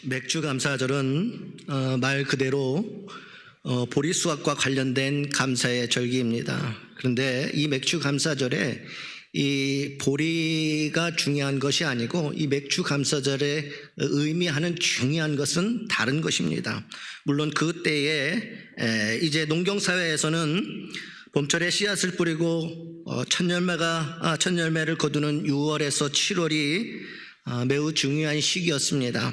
맥주 감사절은 말 그대로 보리수확과 관련된 감사의 절기입니다. 그런데 이 맥주 감사절에 이 보리가 중요한 것이 아니고 이 맥주 감사절에 의미하는 중요한 것은 다른 것입니다. 물론 그때에 이제 농경사회에서는 봄철에 씨앗을 뿌리고 첫 열매를 거두는 6월에서 7월이 매우 중요한 시기였습니다.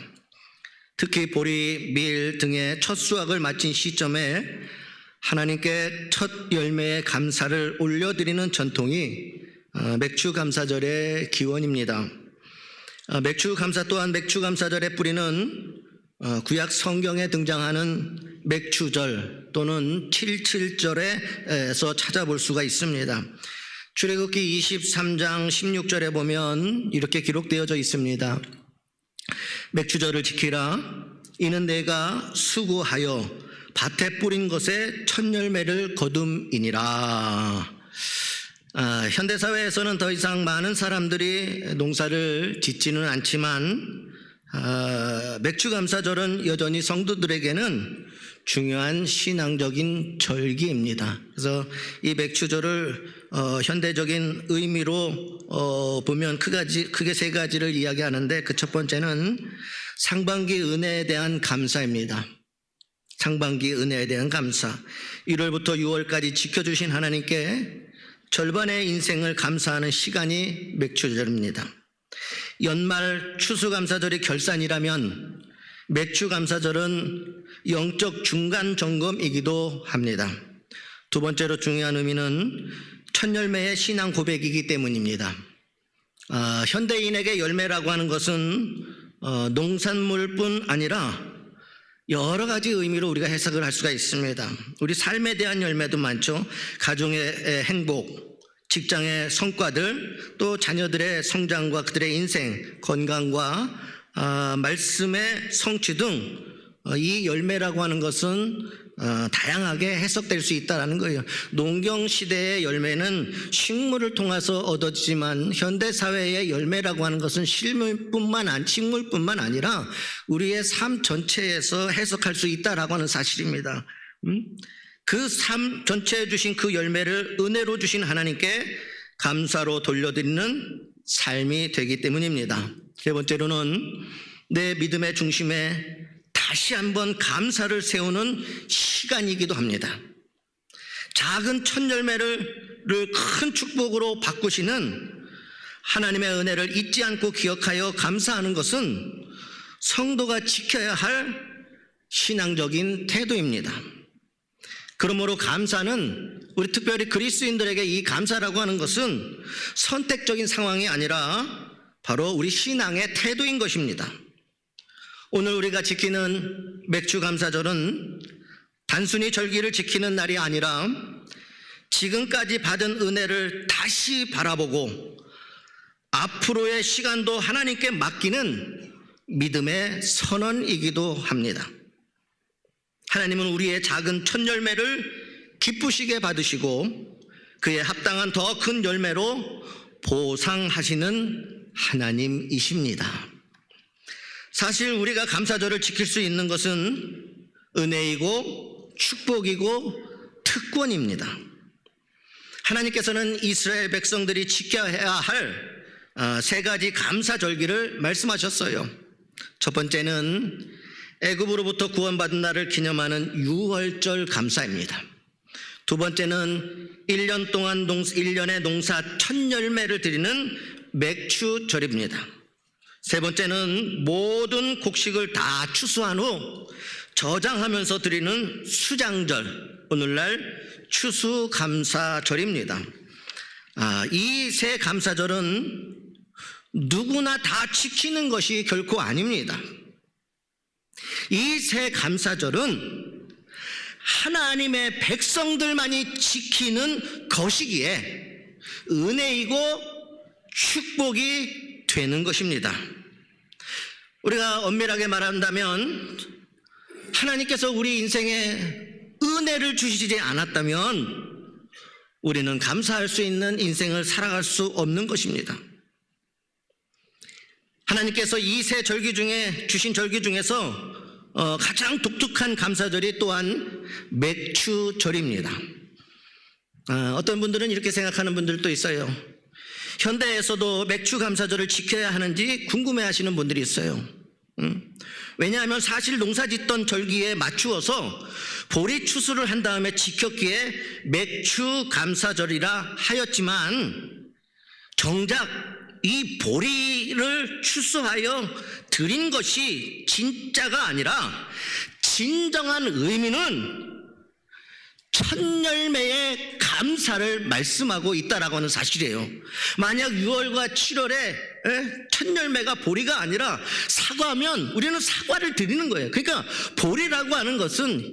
특히 보리, 밀 등의 첫 수확을 마친 시점에 하나님께 첫 열매의 감사를 올려드리는 전통이 맥주 감사절의 기원입니다. 맥주 감사 또한 맥주 감사절의 뿌리는 구약 성경에 등장하는 맥주절 또는 77절에서 찾아볼 수가 있습니다. 출애굽기 23장 16절에 보면 이렇게 기록되어져 있습니다. 맥주절을 지키라. 이는 내가 수고하여 밭에 뿌린 것에 첫 열매를 거둠이니라. 현대사회에서는 더 이상 많은 사람들이 농사를 짓지는 않지만 맥주감사절은 여전히 성도들에게는 중요한 신앙적인 절기입니다. 그래서 이 맥주절을 현대적인 의미로 보면 크게 세 가지를 이야기하는데 그 첫 번째는 상반기 은혜에 대한 감사입니다. 상반기 은혜에 대한 감사. 1월부터 6월까지 지켜주신 하나님께 절반의 인생을 감사하는 시간이 맥주절입니다. 연말 추수감사절이 결산이라면 맥주감사절은 영적 중간 점검이기도 합니다. 두 번째로 중요한 의미는 첫 열매의 신앙 고백이기 때문입니다. 현대인에게 열매라고 하는 것은 농산물뿐 아니라 여러 가지 의미로 우리가 해석을 할 수가 있습니다. 우리 삶에 대한 열매도 많죠. 가정의 행복, 직장의 성과들, 또 자녀들의 성장과 그들의 인생, 건강과 말씀의 성취 등 이 열매라고 하는 것은 다양하게 해석될 수 있다는 거예요. 농경시대의 열매는 식물을 통해서 얻어지지만 현대사회의 열매라고 하는 것은 식물뿐만 아니라 우리의 삶 전체에서 해석할 수 있다라고 하는 사실입니다. 그 삶 전체에 주신 그 열매를 은혜로 주신 하나님께 감사로 돌려드리는 삶이 되기 때문입니다. 세 번째로는 내 믿음의 중심에 다시 한번 감사를 세우는 시간이기도 합니다. 작은 첫 열매를 큰 축복으로 바꾸시는 하나님의 은혜를 잊지 않고 기억하여 감사하는 것은 성도가 지켜야 할 신앙적인 태도입니다. 그러므로 감사는 우리 특별히 그리스도인들에게 이 감사라고 하는 것은 선택적인 상황이 아니라 바로 우리 신앙의 태도인 것입니다. 오늘 우리가 지키는 맥주감사절은 단순히 절기를 지키는 날이 아니라 지금까지 받은 은혜를 다시 바라보고 앞으로의 시간도 하나님께 맡기는 믿음의 선언이기도 합니다. 하나님은 우리의 작은 첫 열매를 기쁘시게 받으시고 그에 합당한 더 큰 열매로 보상하시는 하나님이십니다. 사실 우리가 감사절을 지킬 수 있는 것은 은혜이고 축복이고 특권입니다. 하나님께서는 이스라엘 백성들이 지켜야 할 세 가지 감사절기를 말씀하셨어요. 첫 번째는 애굽으로부터 구원받은 날을 기념하는 유월절 감사입니다. 두 번째는 1년의 농사 첫 열매를 드리는 맥주절입니다. 세 번째는 모든 곡식을 다 추수한 후 저장하면서 드리는 수장절, 오늘날 추수감사절입니다. 이 세 감사절은 누구나 다 지키는 것이 결코 아닙니다. 이 세 감사절은 하나님의 백성들만이 지키는 것이기에 은혜이고 축복이 되는 것입니다. 우리가 엄밀하게 말한다면 하나님께서 우리 인생에 은혜를 주시지 않았다면 우리는 감사할 수 있는 인생을 살아갈 수 없는 것입니다. 하나님께서 이 세 절기 중에 주신 절기 중에서 가장 독특한 감사절이 또한 맥추절입니다. 어떤 분들은 이렇게 생각하는 분들도 있어요. 현대에서도 맥추 감사절을 지켜야 하는지 궁금해하시는 분들이 있어요. 왜냐하면 사실 농사짓던 절기에 맞추어서 보리 추수를 한 다음에 지켰기에 맥추 감사절이라 하였지만, 정작 이 보리를 추수하여 드린 것이 진짜가 아니라 진정한 의미는 첫 열매의 감사를 말씀하고 있다라고 하는 사실이에요. 만약 6월과 7월에 첫 열매가 보리가 아니라 사과면 우리는 사과를 드리는 거예요. 그러니까 보리라고 하는 것은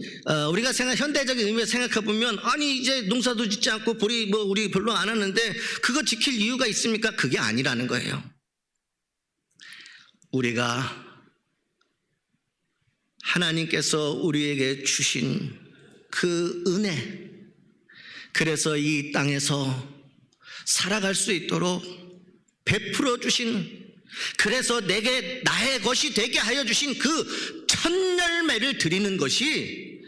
우리가 현대적인 의미에서 생각해 보면, 아니 이제 농사도 짓지 않고 보리 우리 별로 안 하는데 그거 지킬 이유가 있습니까? 그게 아니라는 거예요. 우리가 하나님께서 우리에게 주신 그 은혜, 그래서 이 땅에서 살아갈 수 있도록 베풀어 주신, 그래서 내게 나의 것이 되게 하여 주신 그 첫 열매를 드리는 것이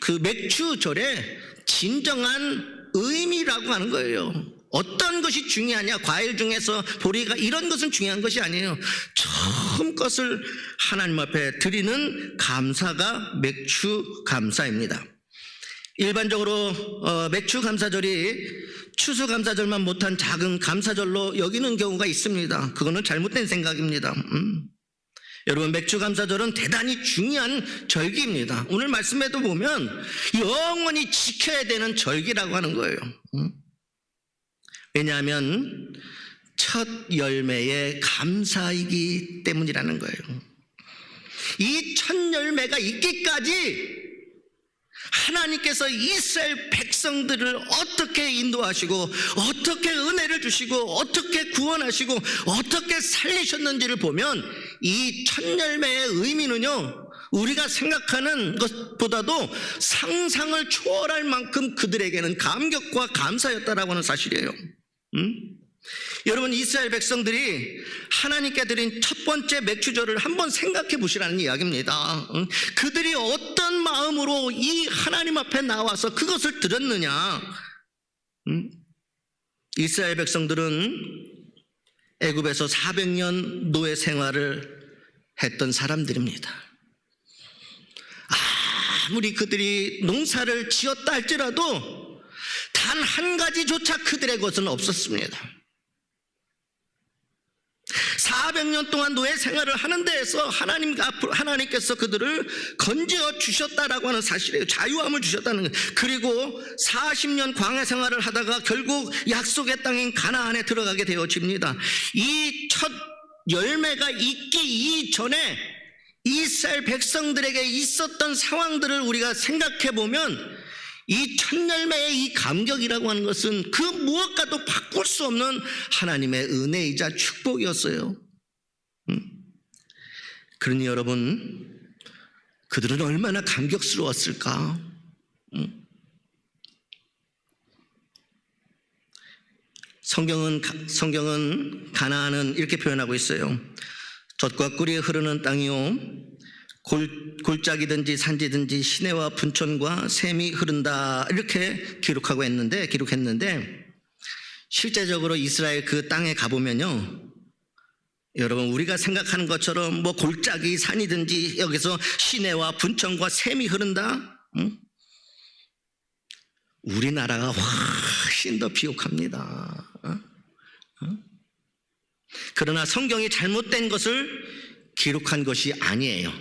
그 맥추절의 진정한 의미라고 하는 거예요. 어떤 것이 중요하냐, 과일 중에서 보리가, 이런 것은 중요한 것이 아니에요. 처음 것을 하나님 앞에 드리는 감사가 맥추 감사입니다. 일반적으로 맥추 감사절이 추수 감사절만 못한 작은 감사절로 여기는 경우가 있습니다. 그거는 잘못된 생각입니다. 여러분, 맥추 감사절은 대단히 중요한 절기입니다. 오늘 말씀에도 보면 영원히 지켜야 되는 절기라고 하는 거예요. 왜냐하면 첫 열매의 감사이기 때문이라는 거예요. 이 첫 열매가 있기까지 하나님께서 이스라엘 백성들을 어떻게 인도하시고 어떻게 은혜를 주시고 어떻게 구원하시고 어떻게 살리셨는지를 보면 이 첫 열매의 의미는요, 우리가 생각하는 것보다도 상상을 초월할 만큼 그들에게는 감격과 감사였다라고 하는 사실이에요. 여러분, 이스라엘 백성들이 하나님께 드린 첫 번째 맥추절을 한번 생각해 보시라는 이야기입니다. 그들이 어떤 마음으로 이 하나님 앞에 나와서 그것을 드렸느냐. 이스라엘 백성들은 애굽에서 400년 노예 생활을 했던 사람들입니다. 아무리 그들이 농사를 지었다 할지라도 단 한 가지조차 그들의 것은 없었습니다. 400년 동안 노예 생활을 하는 데에서 하나님께서 그들을 건져 주셨다라고 하는 사실이에요. 자유함을 주셨다는 거예요. 그리고 40년 광야 생활을 하다가 결국 약속의 땅인 가나안에 들어가게 되어집니다. 이 첫 열매가 있기 이전에 이스라엘 백성들에게 있었던 상황들을 우리가 생각해 보면 이 첫 열매의 이 감격이라고 하는 것은 그 무엇과도 바꿀 수 없는 하나님의 은혜이자 축복이었어요. 그러니 여러분, 그들은 얼마나 감격스러웠을까? 성경은 가나안은 이렇게 표현하고 있어요. 젖과 꿀이 흐르는 땅이요, 골짜기든지 산지든지 시내와 분천과 샘이 흐른다, 이렇게 기록했는데 실제적으로 이스라엘 그 땅에 가보면요, 여러분, 우리가 생각하는 것처럼 뭐 골짜기 산이든지 여기서 시내와 분천과 샘이 흐른다? 우리나라가 훨씬 더 비옥합니다. 그러나 성경이 잘못된 것을 기록한 것이 아니에요.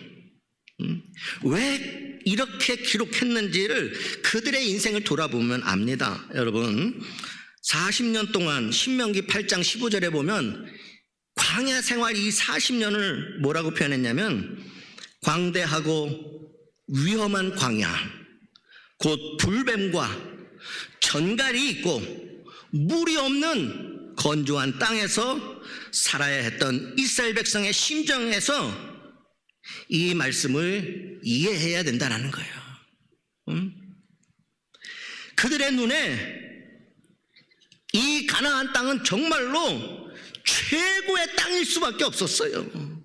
왜 이렇게 기록했는지를 그들의 인생을 돌아보면 압니다. 여러분, 40년 동안 신명기 8장 15절에 보면 광야 생활 이 40년을 뭐라고 표현했냐면, 광대하고 위험한 광야, 곧 불뱀과 전갈이 있고 물이 없는 건조한 땅에서 살아야 했던 이스라엘 백성의 심정에서 이 말씀을 이해해야 된다는 거예요. 그들의 눈에 이 가나안 땅은 정말로 최고의 땅일 수밖에 없었어요.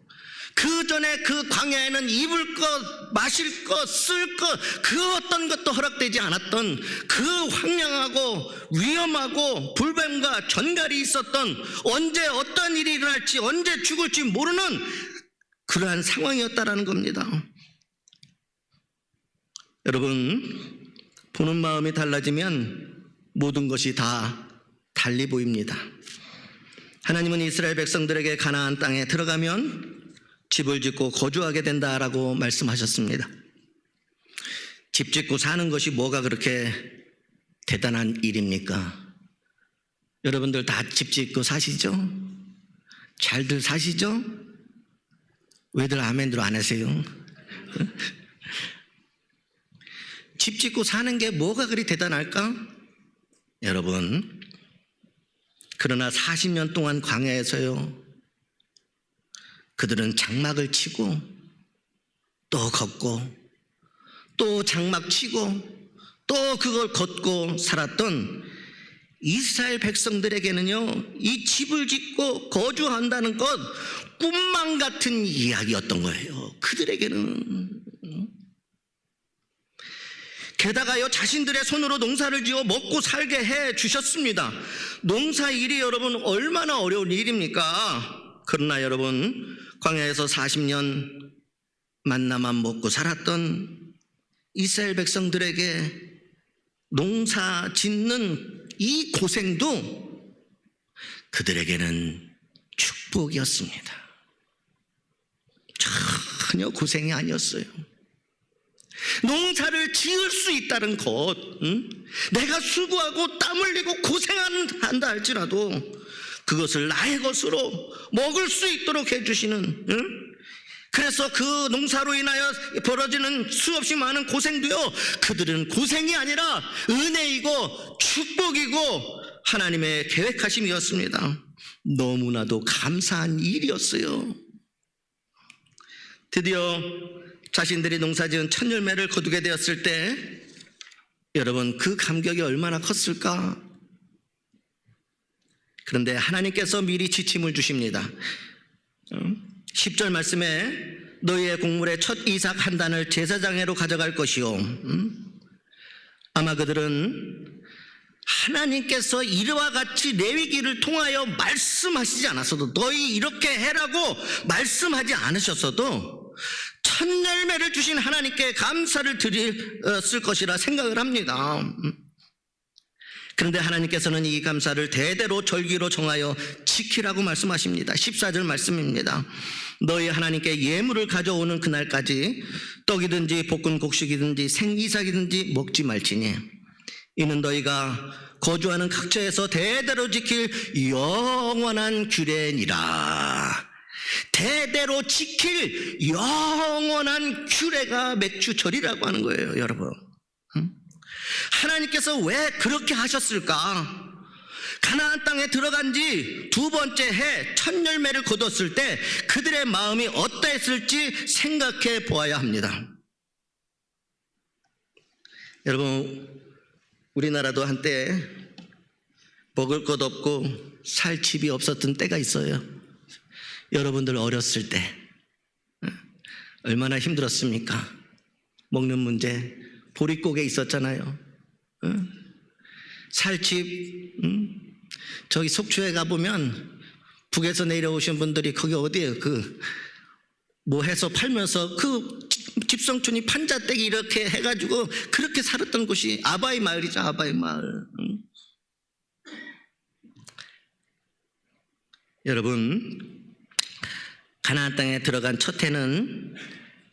그 전에 그 광야에는 입을 것, 마실 것, 쓸 것, 그 어떤 것도 허락되지 않았던 그 황량하고 위험하고 불뱀과 전갈이 있었던, 언제 어떤 일이 일어날지, 언제 죽을지 모르는 그러한 상황이었다라는 겁니다. 여러분, 보는 마음이 달라지면 모든 것이 다 달리 보입니다. 하나님은 이스라엘 백성들에게 가나안 땅에 들어가면 집을 짓고 거주하게 된다라고 말씀하셨습니다. 집 짓고 사는 것이 뭐가 그렇게 대단한 일입니까? 여러분들 다 집 짓고 사시죠? 잘들 사시죠? 왜들 아멘들 안 하세요? 집 짓고 사는 게 뭐가 그리 대단할까? 여러분, 그러나 40년 동안 광야에서요, 그들은 장막을 치고 또 걷고 또 장막 치고 또 그걸 걷고 살았던 이스라엘 백성들에게는요, 이 집을 짓고 거주한다는 것 꿈만 같은 이야기였던 거예요. 그들에게는. 게다가요, 자신들의 손으로 농사를 지어 먹고 살게 해 주셨습니다. 농사 일이 여러분 얼마나 어려운 일입니까? 그러나 여러분, 광야에서 40년 만나만 먹고 살았던 이스라엘 백성들에게 농사 짓는 이 고생도 그들에게는 축복이었습니다. 전혀 고생이 아니었어요. 농사를 지을 수 있다는 것, 내가 수고하고 땀 흘리고 고생한다 할지라도 그것을 나의 것으로 먹을 수 있도록 해주시는, 그래서 그 농사로 인하여 벌어지는 수없이 많은 고생도요, 그들은 고생이 아니라 은혜이고 축복이고 하나님의 계획하심이었습니다. 너무나도 감사한 일이었어요. 드디어 자신들이 농사지은 첫 열매를 거두게 되었을 때 여러분, 그 감격이 얼마나 컸을까? 그런데 하나님께서 미리 지침을 주십니다. 10절 말씀에 너희의 곡물의 첫 이삭 한 단을 제사장에로 가져갈 것이요, 아마 그들은 하나님께서 이와 같이 레위기를 통하여 말씀하시지 않았어도, 너희 이렇게 해라고 말씀하지 않으셨어도 첫 열매를 주신 하나님께 감사를 드렸을 것이라 생각을 합니다. 그런데 하나님께서는 이 감사를 대대로 절기로 정하여 지키라고 말씀하십니다. 14절 말씀입니다. 너희 하나님께 예물을 가져오는 그날까지 떡이든지 볶은 곡식이든지 생이삭이든지 먹지 말지니 이는 너희가 거주하는 각처에서 대대로 지킬 영원한 규례니라. 대대로 지킬 영원한 규례가 맥주절이라고 하는 거예요, 여러분. 하나님께서 왜 그렇게 하셨을까? 가나안 땅에 들어간 지 두 번째 해 첫 열매를 거뒀을 때 그들의 마음이 어떠했을지 생각해 보아야 합니다. 여러분, 우리나라도 한때 먹을 것 없고 살 집이 없었던 때가 있어요. 여러분들 어렸을 때 얼마나 힘들었습니까? 먹는 문제, 보릿고개 있었잖아요. 살 집, 저기 속초에 가보면 북에서 내려오신 분들이 거기 어디에요? 뭐 해서 팔면서 그 집성촌이 판자떼기 이렇게 해가지고 그렇게 살았던 곳이 아바이 마을이죠. 아바이 마을. 여러분, 가나안 땅에 들어간 첫 해는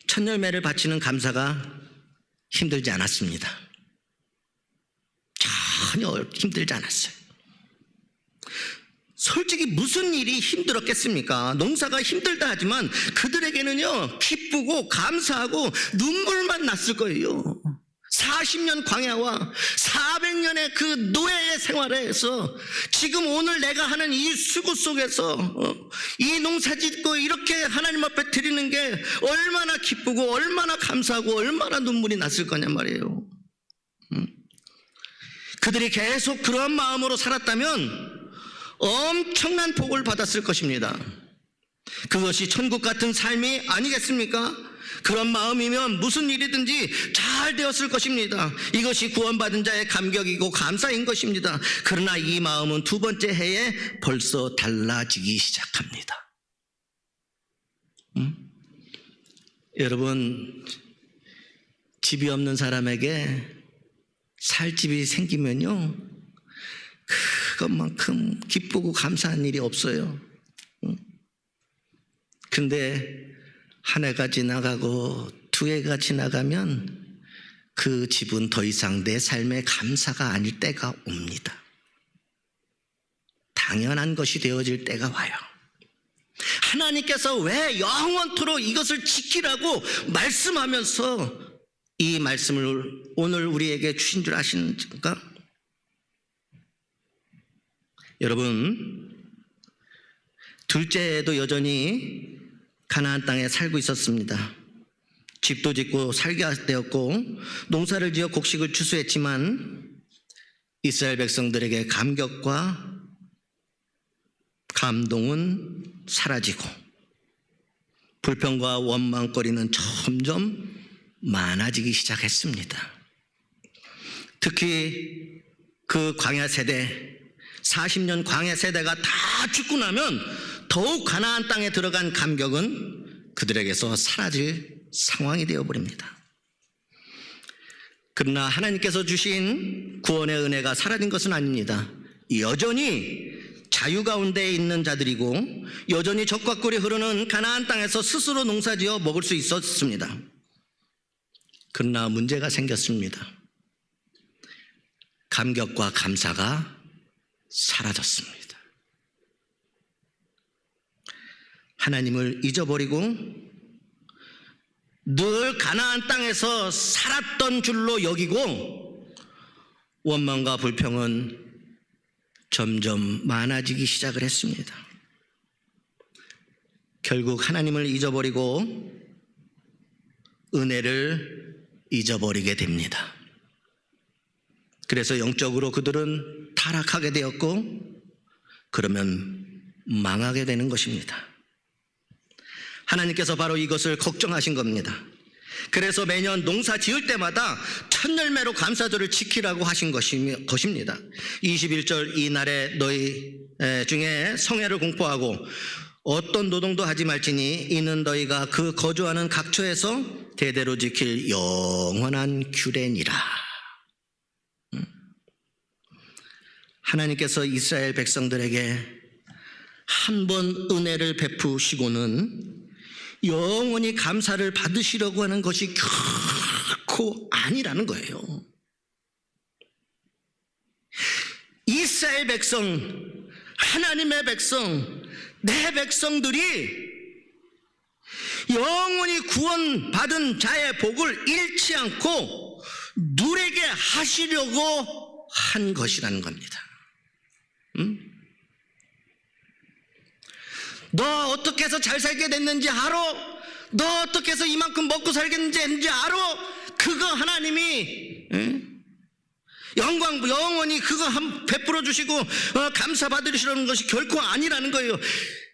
첫 열매를 바치는 감사가 힘들지 않았습니다. 전혀 힘들지 않았어요. 솔직히 무슨 일이 힘들었겠습니까? 농사가 힘들다 하지만 그들에게는요, 기쁘고 감사하고 눈물만 났을 거예요. 40년 광야와 400년의 그 노예의 생활에서 지금 오늘 내가 하는 이 수고 속에서 이 농사 짓고 이렇게 하나님 앞에 드리는 게 얼마나 기쁘고 얼마나 감사하고 얼마나 눈물이 났을 거냐 말이에요. 그들이 계속 그러한 마음으로 살았다면 엄청난 복을 받았을 것입니다. 그것이 천국 같은 삶이 아니겠습니까? 그런 마음이면 무슨 일이든지 잘 되었을 것입니다. 이것이 구원받은 자의 감격이고 감사인 것입니다. 그러나 이 마음은 두 번째 해에 벌써 달라지기 시작합니다. 여러분, 집이 없는 사람에게 살 집이 생기면요, 그것만큼 기쁘고 감사한 일이 없어요. 근데 한 해가 지나가고 두 해가 지나가면 그 집은 더 이상 내 삶의 감사가 아닐 때가 옵니다. 당연한 것이 되어질 때가 와요. 하나님께서 왜 영원토록 이것을 지키라고 말씀하면서 이 말씀을 오늘 우리에게 주신 줄 아십니까? 여러분, 둘째 해도 여전히 가나안 땅에 살고 있었습니다. 집도 짓고 살게 되었고 농사를 지어 곡식을 추수했지만 이스라엘 백성들에게 감격과 감동은 사라지고 불평과 원망거리는 점점 많아지기 시작했습니다. 특히 그 광야 세대, 40년 광야 세대가 다 죽고 나면 더욱 가나안 땅에 들어간 감격은 그들에게서 사라질 상황이 되어버립니다. 그러나 하나님께서 주신 구원의 은혜가 사라진 것은 아닙니다. 여전히 자유 가운데 있는 자들이고 여전히 적과 꿀이 흐르는 가나안 땅에서 스스로 농사지어 먹을 수 있었습니다. 그러나 문제가 생겼습니다. 감격과 감사가 사라졌습니다. 하나님을 잊어버리고 늘 가나안 땅에서 살았던 줄로 여기고 원망과 불평은 점점 많아지기 시작을 했습니다. 결국 하나님을 잊어버리고 은혜를 잊어버리게 됩니다. 그래서 영적으로 그들은 타락하게 되었고 그러면 망하게 되는 것입니다. 하나님께서 바로 이것을 걱정하신 겁니다. 그래서 매년 농사 지을 때마다 첫 열매로 감사절을 지키라고 하신 것입니다. 21절 이날에 너희 중에 성회를 공포하고 어떤 노동도 하지 말지니 이는 너희가 그 거주하는 각처에서 대대로 지킬 영원한 규례니라. 하나님께서 이스라엘 백성들에게 한 번 은혜를 베푸시고는 영원히 감사를 받으시려고 하는 것이 결코 아니라는 거예요. 이스라엘 백성, 하나님의 백성, 내 백성들이 영원히 구원받은 자의 복을 잃지 않고 누리게 하시려고 한 것이라는 겁니다. 너 어떻게 해서 잘 살게 됐는지 알아? 너 어떻게 해서 이만큼 먹고 살겠는지 알아? 그거 하나님이 영광 영원히 그거 베풀어 주시고 감사 받으시려는 것이 결코 아니라는 거예요.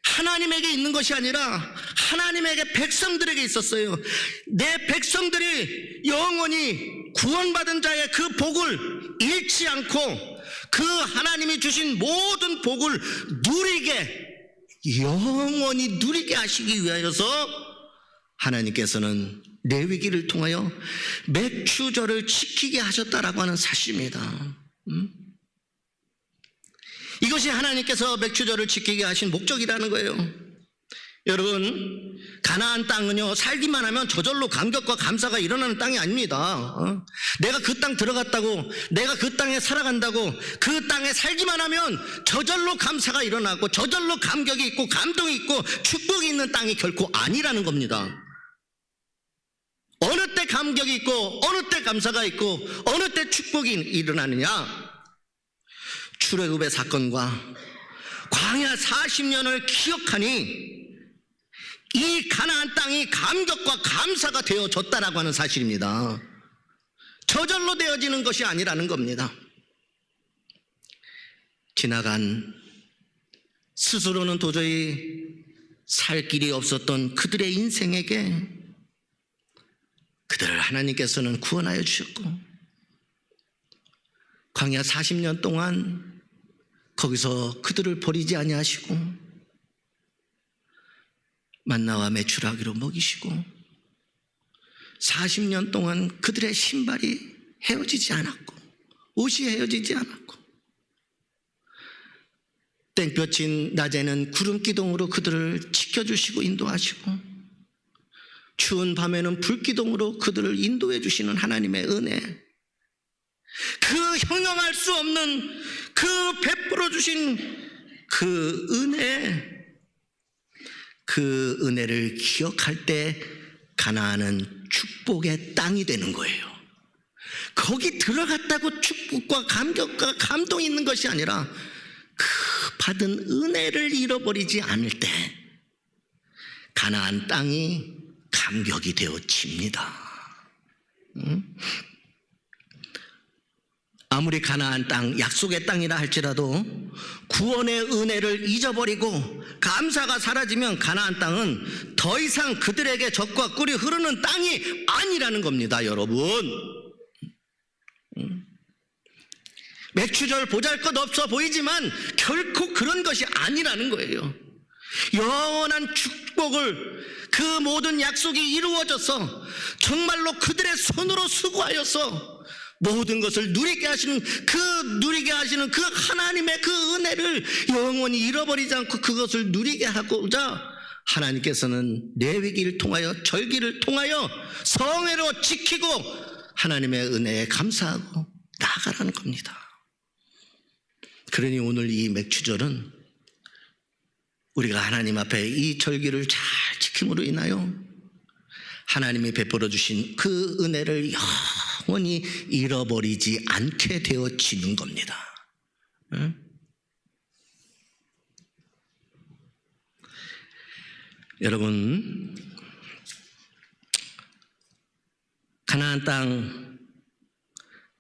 하나님에게 있는 것이 아니라 하나님에게 백성들에게 있었어요. 내 백성들이 영원히 구원받은 자의 그 복을 잃지 않고 그 하나님이 주신 모든 복을 누리게, 영원히 누리게 하시기 위하여서 하나님께서는 레위기를 통하여 맥추절을 지키게 하셨다라고 하는 사실입니다. 이것이 하나님께서 맥추절을 지키게 하신 목적이라는 거예요. 여러분, 가나안 땅은요, 살기만 하면 저절로 감격과 감사가 일어나는 땅이 아닙니다. 내가 그 땅 들어갔다고, 내가 그 땅에 살아간다고, 그 땅에 살기만 하면 저절로 감사가 일어나고 저절로 감격이 있고 감동이 있고 축복이 있는 땅이 결코 아니라는 겁니다. 어느 때 감격이 있고 어느 때 감사가 있고 어느 때 축복이 일어나느냐? 출애굽의 사건과 광야 40년을 기억하니 이 가나안 땅이 감격과 감사가 되어졌다라고 하는 사실입니다. 저절로 되어지는 것이 아니라는 겁니다. 지나간 스스로는 도저히 살 길이 없었던 그들의 인생에게 그들을 하나님께서는 구원하여 주셨고, 광야 40년 동안 거기서 그들을 버리지 아니하시고 만나와 메추라기로 먹이시고 40년 동안 그들의 신발이 헤어지지 않았고 옷이 헤어지지 않았고, 땡볕인 낮에는 구름 기둥으로 그들을 지켜주시고 인도하시고, 추운 밤에는 불기둥으로 그들을 인도해 주시는 하나님의 은혜, 그 형용할 수 없는 그 베풀어 주신 그 은혜를 기억할 때 가나안은 축복의 땅이 되는 거예요. 거기 들어갔다고 축복과 감격과 감동이 있는 것이 아니라 그 받은 은혜를 잃어버리지 않을 때 가나안 땅이 감격이 되어집니다. 아무리 가나안 땅, 약속의 땅이라 할지라도 구원의 은혜를 잊어버리고 감사가 사라지면 가나안 땅은 더 이상 그들에게 젖과 꿀이 흐르는 땅이 아니라는 겁니다, 여러분. 맥추절 보잘것없어 보이지만 결코 그런 것이 아니라는 거예요. 영원한 축복을, 그 모든 약속이 이루어져서 정말로 그들의 손으로 수고하여서 모든 것을 누리게 하시는 그 하나님의 그 은혜를 영원히 잃어버리지 않고 그것을 누리게 하고자 하나님께서는 레위기를 통하여, 절기를 통하여 성회로 지키고 하나님의 은혜에 감사하고 나아가라는 겁니다. 그러니 오늘 이 맥추절은 우리가 하나님 앞에 이 절기를 잘 지킴으로 인하여 하나님이 베풀어 주신 그 은혜를 영원히 잃어버리지 않게 되어지는 겁니다. 여러분, 가나안 땅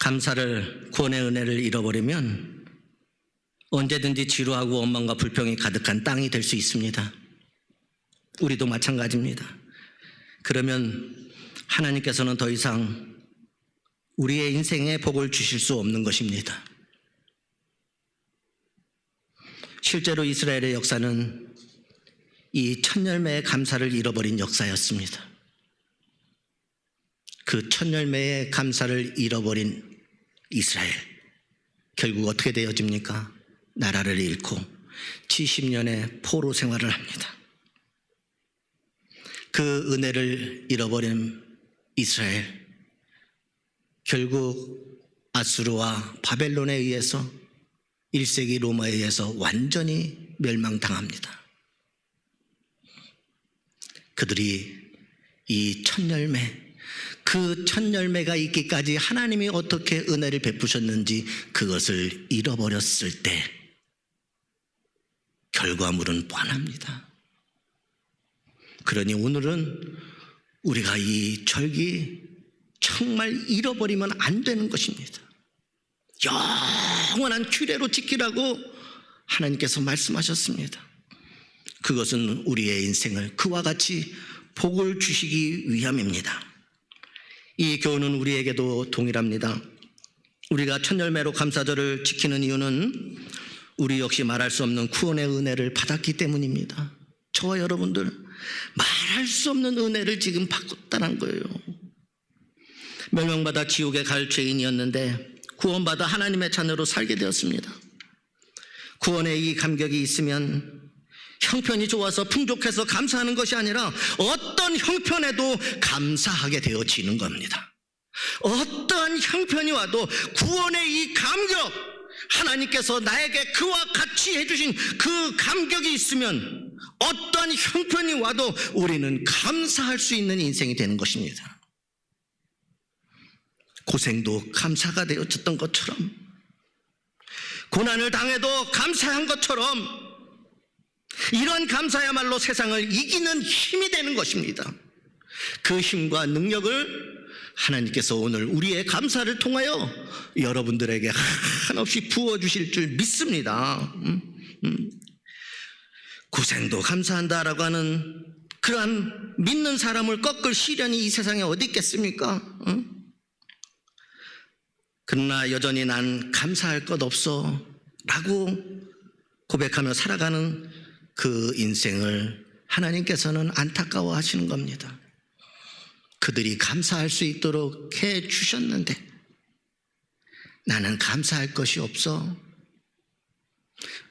감사를, 구원의 은혜를 잃어버리면 언제든지 지루하고 원망과 불평이 가득한 땅이 될 수 있습니다. 우리도 마찬가지입니다. 그러면 하나님께서는 더 이상 우리의 인생에 복을 주실 수 없는 것입니다. 실제로 이스라엘의 역사는 이 첫 열매의 감사를 잃어버린 역사였습니다. 그 첫 열매의 감사를 잃어버린 이스라엘, 결국 어떻게 되어집니까? 나라를 잃고 70년의 포로 생활을 합니다. 그 은혜를 잃어버린 이스라엘, 결국 아수르와 바벨론에 의해서 1세기 로마에 의해서 완전히 멸망당합니다. 그들이 이 첫 열매, 그 첫 열매가 있기까지 하나님이 어떻게 은혜를 베푸셨는지 그것을 잃어버렸을 때 결과물은 뻔합니다. 그러니 오늘은 우리가 이 절기 정말 잃어버리면 안 되는 것입니다. 영원한 규례로 지키라고 하나님께서 말씀하셨습니다. 그것은 우리의 인생을 그와 같이 복을 주시기 위함입니다. 이 교훈은 우리에게도 동일합니다. 우리가 첫 열매로 감사절을 지키는 이유는 우리 역시 말할 수 없는 구원의 은혜를 받았기 때문입니다. 저와 여러분들 말할 수 없는 은혜를 지금 받았다는 거예요. 멸망받아 지옥에 갈 죄인이었는데 구원받아 하나님의 자녀로 살게 되었습니다. 구원의 이 감격이 있으면 형편이 좋아서 풍족해서 감사하는 것이 아니라 어떤 형편에도 감사하게 되어지는 겁니다. 어떠한 형편이 와도 구원의 이 감격, 하나님께서 나에게 그와 같이 해주신 그 감격이 있으면 어떠한 형편이 와도 우리는 감사할 수 있는 인생이 되는 것입니다. 고생도 감사가 되어졌던 것처럼, 고난을 당해도 감사한 것처럼, 이런 감사야말로 세상을 이기는 힘이 되는 것입니다. 그 힘과 능력을 하나님께서 오늘 우리의 감사를 통하여 여러분들에게 한없이 부어주실 줄 믿습니다. 고생도 감사한다라고 하는 그러한 믿는 사람을 꺾을 시련이 이 세상에 어디 있겠습니까? 응? 그러나 여전히 난 감사할 것 없어 라고 고백하며 살아가는 그 인생을 하나님께서는 안타까워 하시는 겁니다. 그들이 감사할 수 있도록 해 주셨는데 나는 감사할 것이 없어.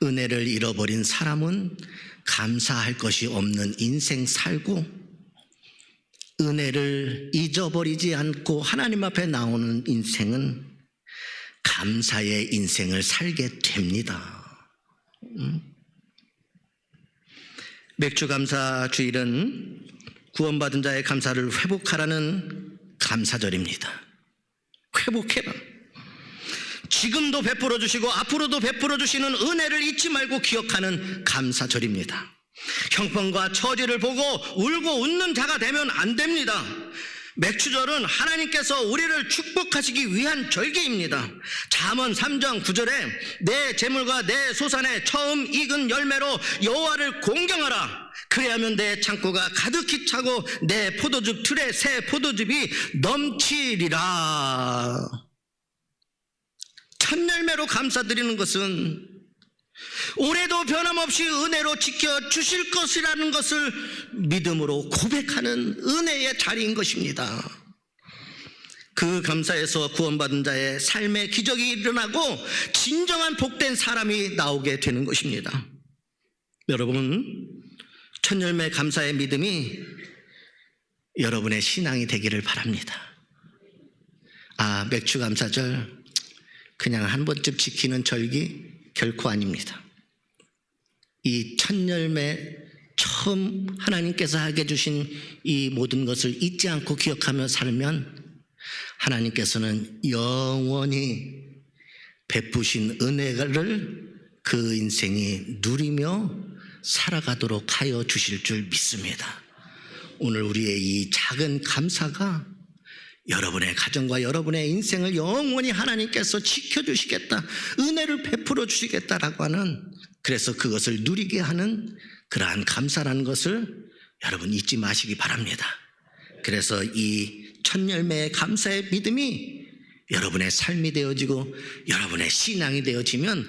은혜를 잃어버린 사람은 감사할 것이 없는 인생 살고, 은혜를 잊어버리지 않고 하나님 앞에 나오는 인생은 감사의 인생을 살게 됩니다. 맥주 감사 주일은 구원받은 자의 감사를 회복하라는 감사절입니다. 회복해라. 지금도 베풀어 주시고 앞으로도 베풀어 주시는 은혜를 잊지 말고 기억하는 감사절입니다. 형편과 처지를 보고 울고 웃는 자가 되면 안 됩니다. 맥주절은 하나님께서 우리를 축복하시기 위한 절기입니다. 잠언 3장 9절에 내 재물과 내 소산의 처음 익은 열매로 여호와를 공경하라. 그래야면 내 창고가 가득히 차고 내 포도즙 틀에 새 포도즙이 넘치리라. 첫 열매로 감사드리는 것은 올해도 변함없이 은혜로 지켜주실 것이라는 것을 믿음으로 고백하는 은혜의 자리인 것입니다. 그 감사에서 구원받은 자의 삶의 기적이 일어나고 진정한 복된 사람이 나오게 되는 것입니다. 여러분, 첫 열매 감사의 믿음이 여러분의 신앙이 되기를 바랍니다. 맥주 감사절 그냥 한 번쯤 지키는 절기 결코 아닙니다. 이 첫 열매 처음 하나님께서 하게 주신 이 모든 것을 잊지 않고 기억하며 살면 하나님께서는 영원히 베푸신 은혜를 그 인생이 누리며 살아가도록 하여 주실 줄 믿습니다. 오늘 우리의 이 작은 감사가 여러분의 가정과 여러분의 인생을 영원히 하나님께서 지켜주시겠다, 은혜를 베풀어 주시겠다라고 하는, 그래서 그것을 누리게 하는 그러한 감사라는 것을 여러분 잊지 마시기 바랍니다. 그래서 이 첫 열매의 감사의 믿음이 여러분의 삶이 되어지고 여러분의 신앙이 되어지면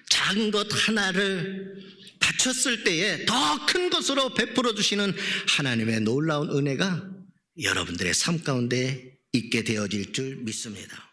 작은 것 하나를 바쳤을 때에 더 큰 것으로 베풀어 주시는 하나님의 놀라운 은혜가 여러분들의 삶 가운데 있게 되어질 줄 믿습니다.